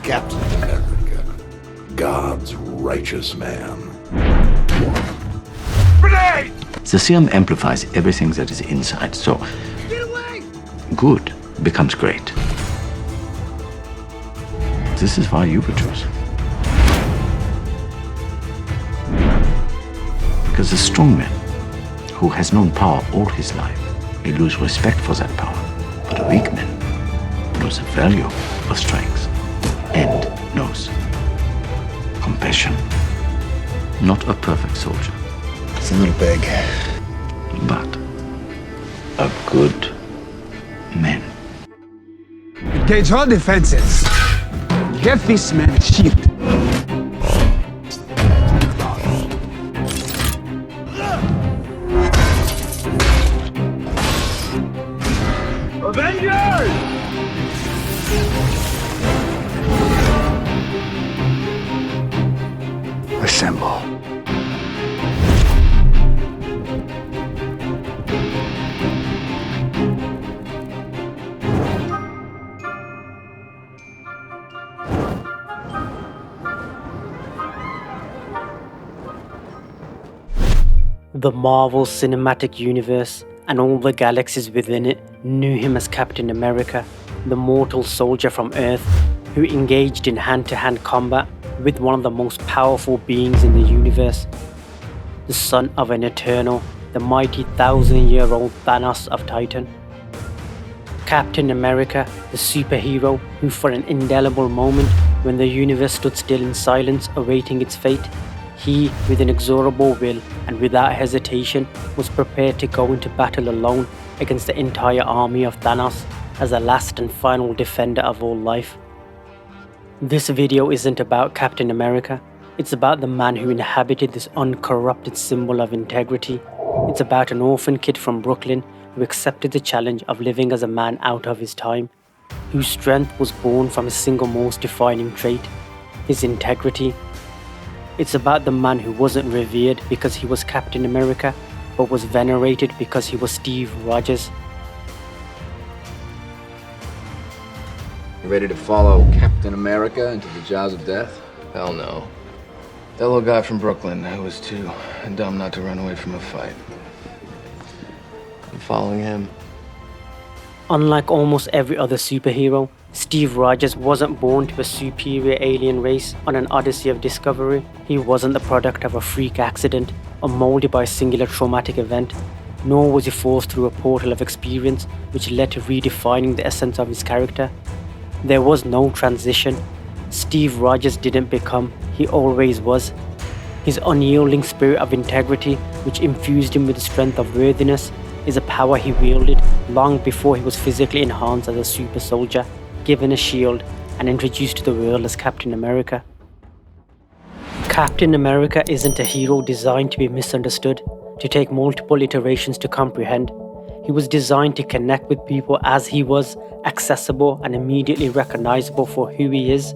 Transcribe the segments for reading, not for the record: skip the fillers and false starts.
Captain America, God's righteous man. Grenade! The serum amplifies everything that is inside, so Get away! good becomes great. This is why you were chosen. Because a strong man who has known power all his life may lose respect for that power, but a weak man knows the value of strength and knows compassion. Not a perfect soldier, It's a little big. but a good man. Engage all defenses. Get this man a shield. Avengers! Assemble. The Marvel Cinematic Universe and all the galaxies within it knew him as Captain America, the mortal soldier from Earth who engaged in hand-to-hand combat with one of the most powerful beings in the universe, the son of an Eternal, the mighty 1,000-year-old Thanos of Titan. Captain America, the superhero who for an indelible moment when the universe stood still in silence awaiting its fate, he, with inexorable will and without hesitation, was prepared to go into battle alone against the entire army of Thanos as the last and final defender of all life. This video isn't about Captain America, it's about the man who inhabited this uncorrupted symbol of integrity. It's about an orphan kid from Brooklyn who accepted the challenge of living as a man out of his time, whose strength was born from his single most defining trait, his integrity. It's about the man who wasn't revered because he was Captain America, but was venerated because he was Steve Rogers. You ready to follow Captain America into the jaws of death? Hell no. That little guy from Brooklyn, I was too dumb not to run away from a fight. I'm following him. Unlike almost every other superhero, Steve Rogers wasn't born to a superior alien race on an odyssey of discovery. He wasn't the product of a freak accident or molded by a singular traumatic event, nor was he forced through a portal of experience which led to redefining the essence of his character. There was no transition. Steve Rogers didn't become, he always was. His unyielding spirit of integrity, which infused him with the strength of worthiness, is a power he wielded long before he was physically enhanced as a super soldier, given a shield, and introduced to the world as Captain America. Captain America isn't a hero designed to be misunderstood, to take multiple iterations to comprehend. He was designed to connect with people as he was, accessible and immediately recognizable for who he is,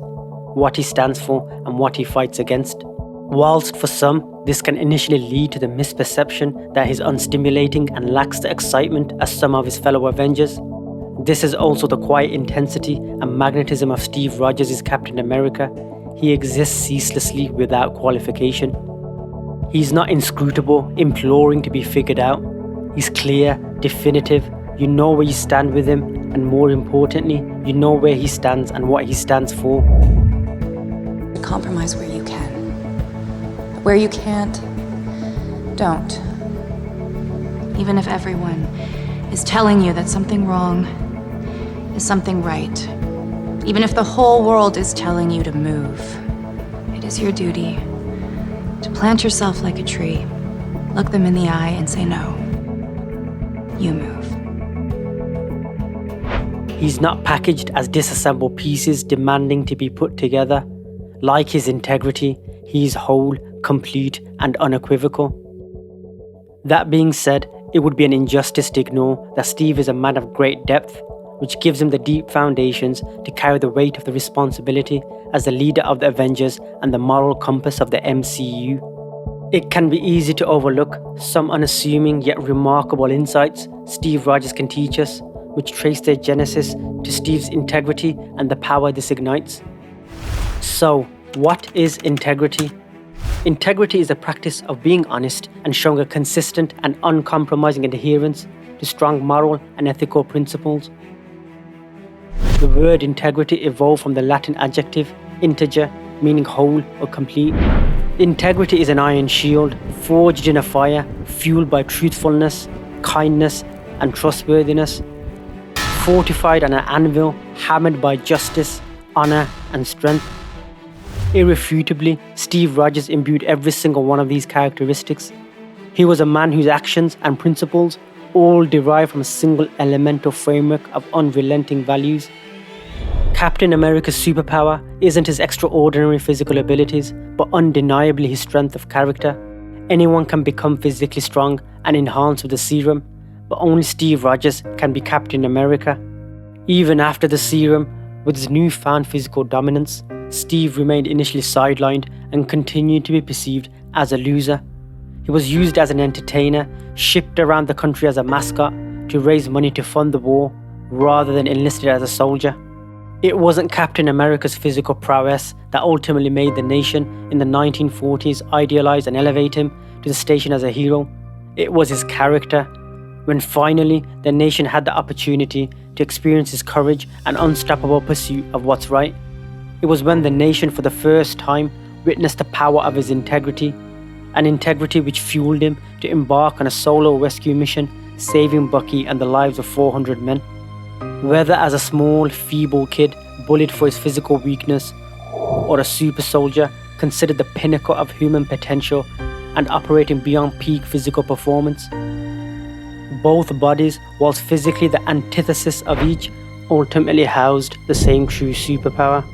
what he stands for, and what he fights against. Whilst for some, this can initially lead to the misperception that he's unstimulating and lacks the excitement as some of his fellow Avengers, this is also the quiet intensity and magnetism of Steve Rogers' Captain America. He exists ceaselessly without qualification. He's not inscrutable, imploring to be figured out. He's clear, definitive, you know where you stand with him, and more importantly, you know where he stands and what he stands for. Compromise where you can. Where you can't, don't. Even if everyone is telling you that something wrong is something right. Even if the whole world is telling you to move, it is your duty to plant yourself like a tree, look them in the eye and say no. You move. He's not packaged as disassembled pieces demanding to be put together. Like his integrity, he's whole, complete, and unequivocal. That being said, it would be an injustice to ignore that Steve is a man of great depth, which gives him the deep foundations to carry the weight of the responsibility as the leader of the Avengers and the moral compass of the MCU. It can be easy to overlook some unassuming yet remarkable insights Steve Rogers can teach us, which trace their genesis to Steve's integrity and the power this ignites. So, what is integrity? Integrity is the practice of being honest and showing a consistent and uncompromising adherence to strong moral and ethical principles. The word integrity evolved from the Latin adjective integer, meaning whole or complete. Integrity is an iron shield forged in a fire, fueled by truthfulness, kindness, and trustworthiness, fortified on an anvil, hammered by justice, honor, and strength. Irrefutably, Steve Rogers imbued every single one of these characteristics. He was a man whose actions and principles all derived from a single elemental framework of unrelenting values. Captain America's superpower isn't his extraordinary physical abilities, but undeniably his strength of character. Anyone can become physically strong and enhanced with the serum, but only Steve Rogers can be Captain America. Even after the serum, with his newfound physical dominance, Steve remained initially sidelined and continued to be perceived as a loser. He was used as an entertainer, shipped around the country as a mascot to raise money to fund the war, rather than enlisted as a soldier. It wasn't Captain America's physical prowess that ultimately made the nation in the 1940s idealize and elevate him to the station as a hero. It was his character. When finally the nation had the opportunity to experience his courage and unstoppable pursuit of what's right, it was when the nation for the first time witnessed the power of his integrity, an integrity which fueled him to embark on a solo rescue mission, saving Bucky and the lives of 400 men. Whether as a small, feeble kid bullied for his physical weakness, or a super soldier considered the pinnacle of human potential and operating beyond peak physical performance, both bodies, whilst physically the antithesis of each, ultimately housed the same true superpower,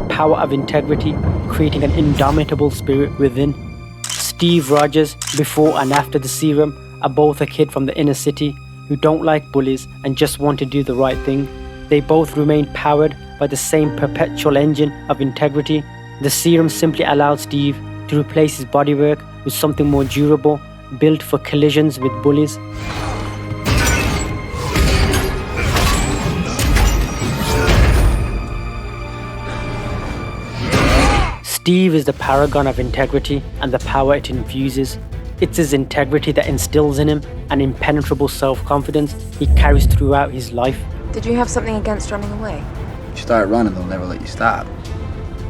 the power of integrity, creating an indomitable spirit within. Steve Rogers, before and after the serum, are both a kid from the inner city who don't like bullies and just want to do the right thing. They both remain powered by the same perpetual engine of integrity. The serum simply allowed Steve to replace his bodywork with something more durable, built for collisions with bullies. Steve is the paragon of integrity and the power it infuses. It's his integrity that instills in him an impenetrable self-confidence he carries throughout his life. Did you have something against running away? You start running, they'll never let you stop.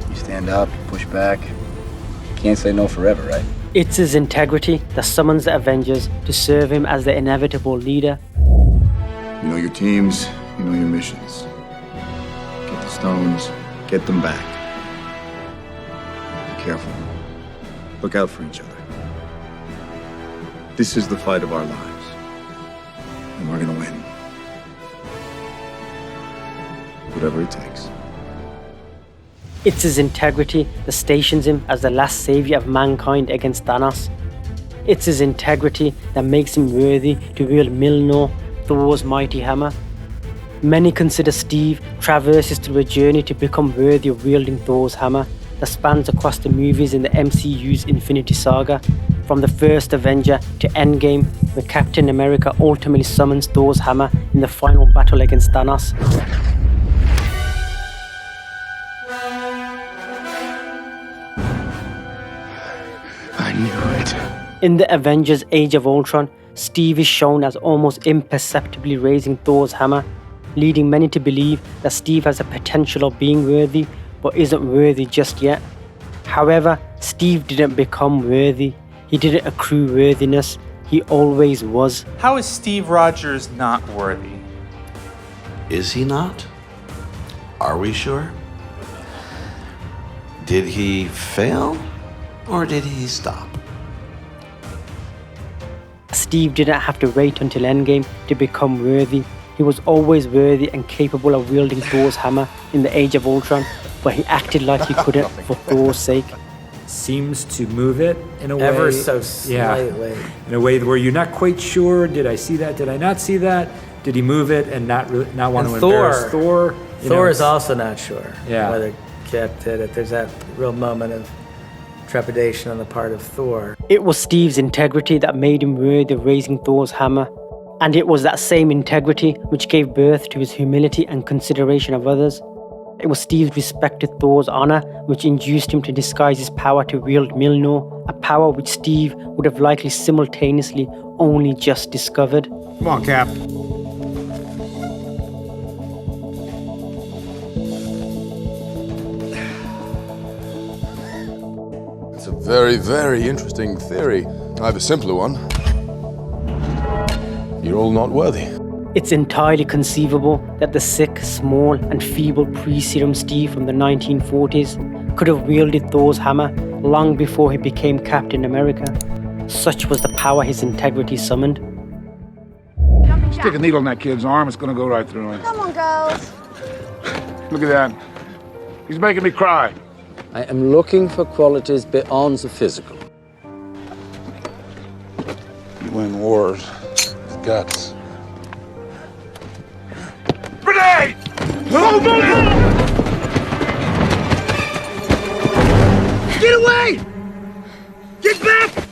You stand up, you push back. You can't say no forever, right? It's his integrity that summons the Avengers to serve him as the inevitable leader. You know your teams, you know your missions. Get the stones, get them back. Be careful. Look out for each other. This is the fight of our lives. And we're gonna win. Whatever it takes. It's his integrity that stations him as the last savior of mankind against Thanos. It's his integrity that makes him worthy to wield Mjolnir, Thor's mighty hammer. Many consider Steve traverses through a journey to become worthy of wielding Thor's hammer that spans across the movies in the MCU's Infinity Saga, from the first Avenger to Endgame, where Captain America ultimately summons Thor's hammer in the final battle against Thanos. I knew it. In the Avengers Age of Ultron, Steve is shown as almost imperceptibly raising Thor's hammer, leading many to believe that Steve has the potential of being worthy, but isn't worthy just yet. However, Steve didn't become worthy. He didn't accrue worthiness. He always was. How is Steve Rogers not worthy? Is he not? Are we sure? Did he fail or did he stop? Steve didn't have to wait until Endgame to become worthy. He was always worthy and capable of wielding Thor's hammer in the Age of Ultron, but he acted like he couldn't for Thor's sake. Seems to move it in a way ever so slightly. Yeah, in a way where you're not quite sure. Did I see that? Did I not see that? Did he move it and not want to embarrass Thor? Thor is also not sure Yeah. whether Cap did it. There's that real moment of trepidation on the part of Thor. It was Steve's integrity that made him worthy of raising Thor's hammer, and it was that same integrity which gave birth to his humility and consideration of others. It was Steve's respect to Thor's honor which induced him to disguise his power to wield Mjolnir, a power which Steve would have likely simultaneously only just discovered. Come on, Cap. It's a very, very interesting theory. I have a simpler one. You're all not worthy. It's entirely conceivable that the sick, small, and feeble pre-serum Steve from the 1940s could have wielded Thor's hammer long before he became Captain America. Such was the power his integrity summoned. Stick a needle in that kid's arm, it's gonna go right through him. Come on, girls. Look at that. He's making me cry. I am looking for qualities beyond the physical. You win wars with guts. Grenade! Move, move, move! Get away! Get back!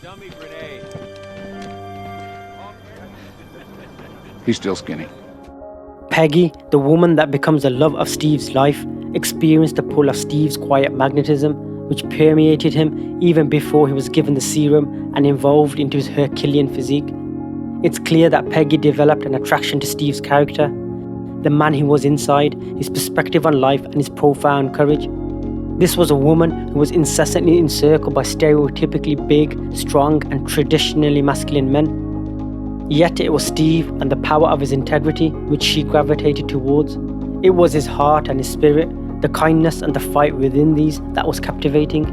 Dummy grenade. He's still skinny. Peggy, the woman that becomes the love of Steve's life, experienced the pull of Steve's quiet magnetism, which permeated him even before he was given the serum and evolved into his Herculean physique. It's clear that Peggy developed an attraction to Steve's character, the man he was inside, his perspective on life, and his profound courage. This was a woman who was incessantly encircled by stereotypically big, strong, and traditionally masculine men. Yet it was Steve and the power of his integrity which she gravitated towards. It was his heart and his spirit, the kindness and the fight within these that was captivating.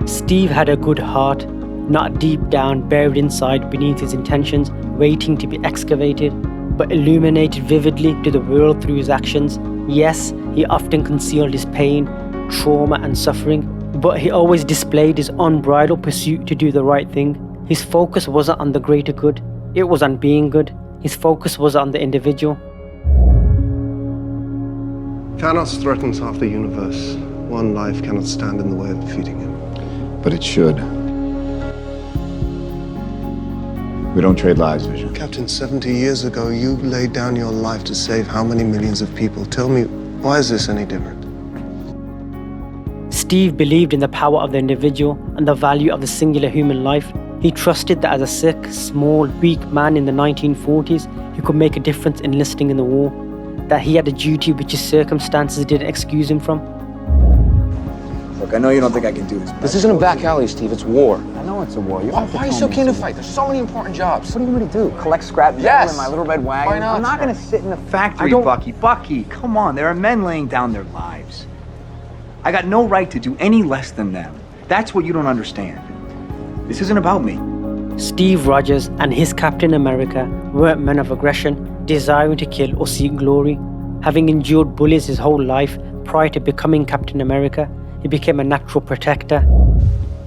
Steve had a good heart, not deep down buried inside beneath his intentions, waiting to be excavated, but illuminated vividly to the world through his actions. Yes, he often concealed his pain, trauma and suffering, but he always displayed his unbridled pursuit to do the right thing. His focus wasn't on the greater good, it was on being good. His focus was on the individual. Thanos threatens half the universe. One life cannot stand in the way of defeating him. But it should. We don't trade lives, Vision. Captain, 70 years ago, you laid down your life to save how many millions of people? Tell me, why is this any different? Steve believed in the power of the individual and the value of the singular human life. He trusted that as a sick, small, weak man in the 1940s, he could make a difference enlisting in the war, that he had a duty which his circumstances didn't excuse him from. Look, I know you don't think I can do this. This isn't a back alley, Steve. It's war. I know it's a war. You Why are you so keen to fight? There's so many important jobs. What do you want me to do? Collect scrap metal Yes. in my little red wagon? Why not, I'm not sir? going to sit in the factory, Bucky. Bucky, come on. There are men laying down their lives. I got no right to do any less than them. That's what you don't understand. This isn't about me. Steve Rogers and his Captain America weren't men of aggression, desiring to kill or seek glory. Having endured bullies his whole life prior to becoming Captain America, he became a natural protector.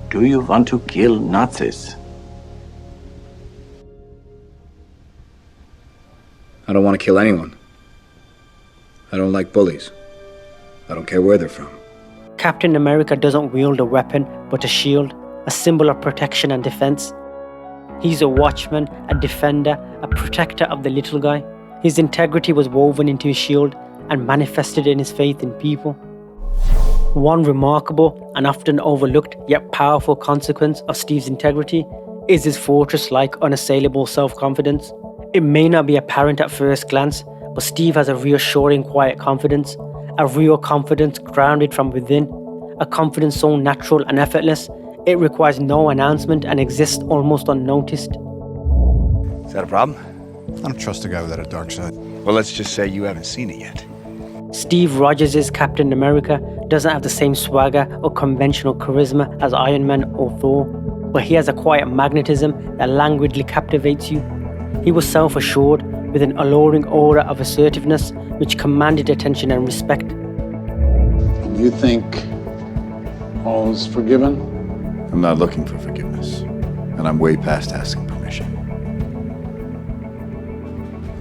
Do you want to kill Nazis? I don't want to kill anyone. I don't like bullies. I don't care where they're from. Captain America doesn't wield a weapon, but a shield, a symbol of protection and defense. He's a watchman, a defender, a protector of the little guy. His integrity was woven into his shield and manifested in his faith in people. One remarkable and often overlooked yet powerful consequence of Steve's integrity is his fortress-like unassailable self-confidence. It may not be apparent at first glance, but Steve has a reassuring quiet confidence, a real confidence grounded from within, a confidence so natural and effortless, it requires no announcement and exists almost unnoticed. Is that a problem? I don't trust a guy without a dark side. Well, let's just say you haven't seen it yet. Steve Rogers' Captain America doesn't have the same swagger or conventional charisma as Iron Man or Thor, but he has a quiet magnetism that languidly captivates you. He was self-assured, with an alluring aura of assertiveness which commanded attention and respect. And you think all's forgiven? I'm not looking for forgiveness, and I'm way past asking permission.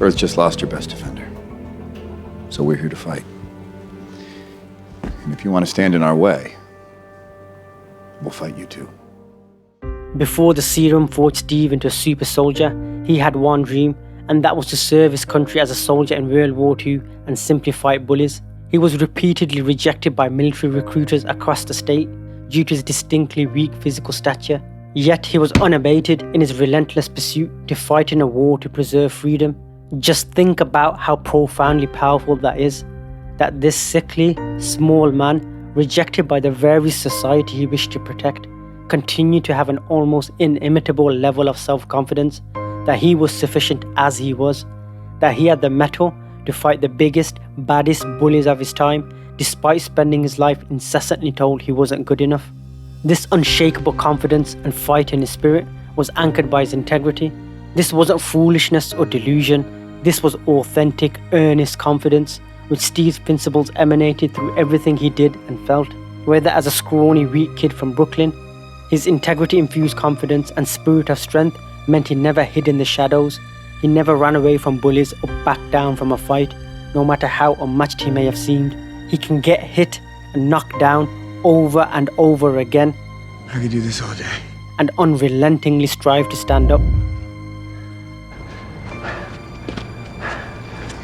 Earth just lost your best defender, so we're here to fight. And if you want to stand in our way, we'll fight you too. Before the serum forged Steve into a super soldier, he had one dream, and that was to serve his country as a soldier in World War II and simply fight bullies. He was repeatedly rejected by military recruiters across the state due to his distinctly weak physical stature. Yet he was unabated in his relentless pursuit to fight in a war to preserve freedom. Just think about how profoundly powerful that is. That this sickly, small man, rejected by the very society he wished to protect, continued to have an almost inimitable level of self-confidence, that he was sufficient as he was, that he had the mettle to fight the biggest, baddest bullies of his time, despite spending his life incessantly told he wasn't good enough. This unshakable confidence and fight in his spirit was anchored by his integrity. This wasn't foolishness or delusion. This was authentic, earnest confidence, which Steve's principles emanated through everything he did and felt. Whether as a scrawny, weak kid from Brooklyn, his integrity-infused confidence and spirit of strength meant he never hid in the shadows. He never ran away from bullies or backed down from a fight, no matter how unmatched he may have seemed. He can get hit and knocked down over and over again. I could do this all day. And unrelentingly strive to stand up.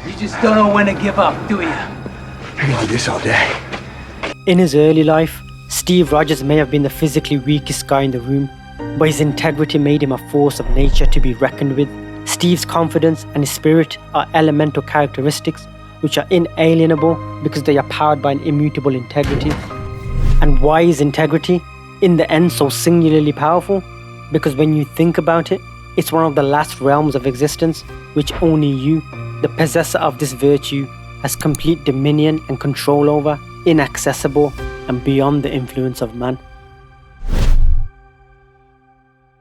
You just don't know when to give up, do you? I could do this all day. In his early life, Steve Rogers may have been the physically weakest guy in the room, but his integrity made him a force of nature to be reckoned with. Steve's confidence and his spirit are elemental characteristics which are inalienable because they are powered by an immutable integrity. And why is integrity, in the end, so singularly powerful? Because when you think about it, it's one of the last realms of existence which only you, the possessor of this virtue, has complete dominion and control over, inaccessible and beyond the influence of man.